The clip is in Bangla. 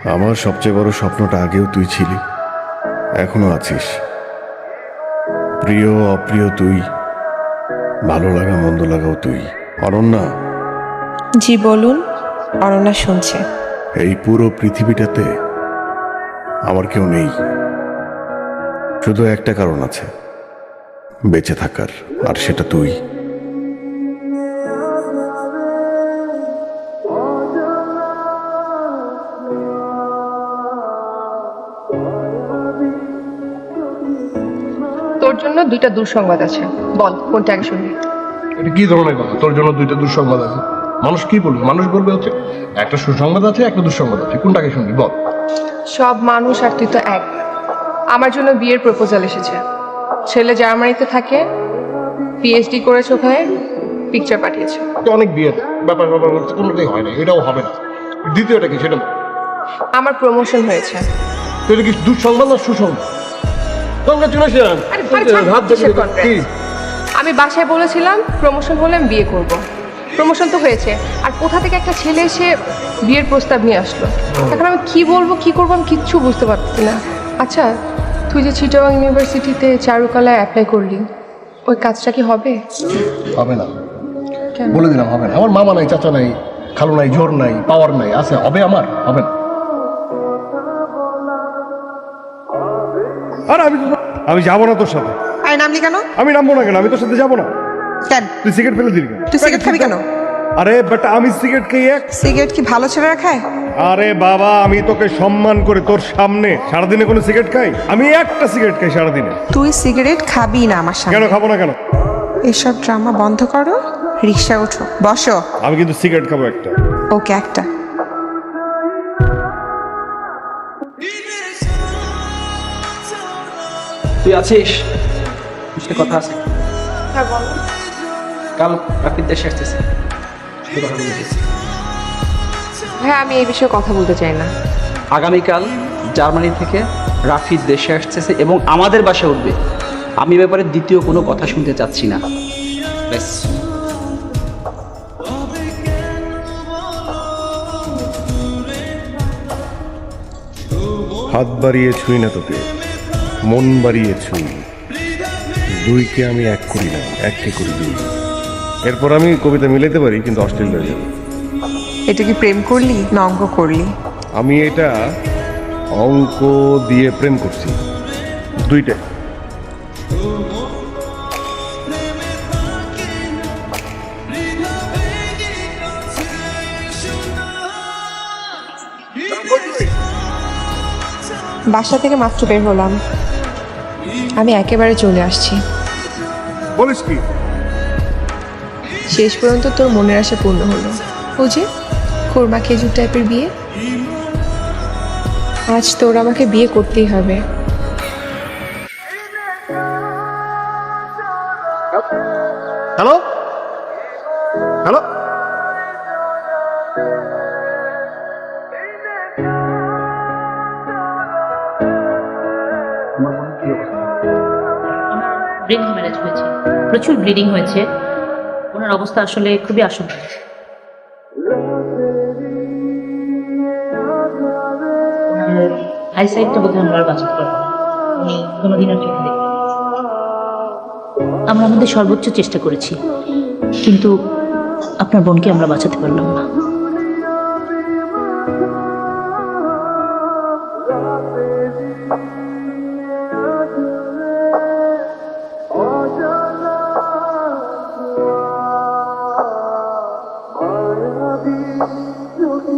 আমার সবচেয়ে বড় স্বপ্নটা আগেও তুই ছিলি, এখনো আছিস। প্রিয় অপ্রিয় তুই, ভালো লাগা মন্দ লাগাও তুই। অনন্যা, জি বলুন। অনন্যা শুনছে। এই পুরো পৃথিবীটাতে আমার কেউ নেই, শুধু একটা কারণ আছে বেঁচে থাকার, আর সেটা তুই। তোর জন্য দুইটা দুঃসংবাদ আছে, বল কোনটা আগে শুনবি? এটা কি ধরনের কথা? তোর জন্য দুইটা দুঃসংবাদ আছে? মানুষ কি বলবে? মানুষ বলবে হচ্ছে একটা সুসংবাদ আছে, একটা দুঃসংবাদ আছে। কোনটাকে শুনবি বল? সব মানুষ আর তুই তো এক। আমার জন্য বিয়ের প্রপোজাল এসেছে। ছেলে জার্মানিতে থাকে, পিএইচডি করেছে ওখানে, পিকচার পাঠিয়েছে। অনেক বিয়ে ব্যাপার হচ্ছে, কোনোটাই হয় না, এটাও হবে না। দ্বিতীয়টা কি সেটা? আমার প্রমোশন হয়েছে। এটা কি দুঃসংবাদ না সুসংবাদ? কংগ্রাচুলেশন। আমি বাসায় বলেছিলাম প্রমোশন হলে আমি বিয়ে করব। প্রমোশন তো হয়েছে, আর কোথা থেকে একটা ছেলে এসে বিয়ের প্রস্তাব নিয়ে আসলো। এখন আমি কি বলবো কি করবো আমি কিচ্ছু বুঝতে পারছি না। আচ্ছা, তুই যে চিটাগাং ইউনিভার্সিটিতে চারুকলায় অ্যাপ্লাই করলি, ওই কাজটা কি হবে? হবে না, বলে দিলাম হবে না। আমার মামা নাই, চাচা নাই, খালু নাই, জোর নাই, পাওয়ার নাই, আছে হবে আমার? হবে না। আর আমি যাবো না তোর সাথে। আরে নামলি কেন? আমি নামবো না কেন? আমি তোর সাথে যাবো না। কেন? তুই সিগারেট ফেলে দিলি কেন? তুই সিগারেট খাবি কেন? আরে বাট আমি সিগারেট খেয়ে সিগারেট কি ভালো ছেলেরা খায়? আরে বাবা, আমি তোকে সম্মান করে তোর সামনে সারাদিনে কোনো সিগারেট খাই? আমি একটা সিগারেট খাই সারাদিনে। তুই সিগারেট খাবি না আমার কেন সামনে। খাবো না কেন? এসব ড্রামা বন্ধ করো, রিকশায় ওঠো, বসো। আমি কিন্তু সিগারেট খাবো একটা। ওকে, একটা। তুই আছিস? সাথে কথা আছে। হ্যাঁ বলো। কাল রাফির দেশে আসতেছে, সাথে কথা বলতেছি। হ্যাঁ, আমি এই বিষয়ে কথা বলতে চাই না। আগামীকাল জার্মানি থেকে রাফির দেশে আসতেছে এবং আমাদের বাসায় উঠবে। আমি এ ব্যাপারে দ্বিতীয় কোনো কথা শুনতে চাচ্ছি না, ব্যাস। হাত বাড়িয়ে ছুঁই না তোকে, মন বাড়িয়ে ছুঁই। দুইকে আমি এক করি না, এককে করি দুই। এরপর আমি কবিতা মিলাইতে পারি, কিন্তু অশ্লীল হয়ে যাবে। এটা কি প্রেম করলি না অঙ্ক করলি? আমি এটা অঙ্ক দিয়ে প্রেম করছি, দুইটা। বাসা থেকে মাত্র বের হলাম, আমি একেবারে চলে আসছি। বলিস কি? শেষ পর্যন্ত তোর মনের আশা পূর্ণ হলো। ও যে কোরমা খেজুর টাইপের বিয়ে, আজ তোর আমাকে বিয়ে করতেই হবে। হ্যালো হ্যালো, ব্রেন হ্যামারেজ হয়েছে, প্রচুর ব্লিডিং হয়েছে। ওনার অবস্থা আসলে খুবই আশঙ্কা। আইসাইটটা বোধহয় আমরা আর বাঁচাতে পারবো না, উনি কোনোদিন আর চোখে দেখবেন। আমরা আমাদের সর্বোচ্চ চেষ্টা করেছি, কিন্তু আপনার বোনকে আমরা বাঁচাতে পারলাম না। मायावी जो की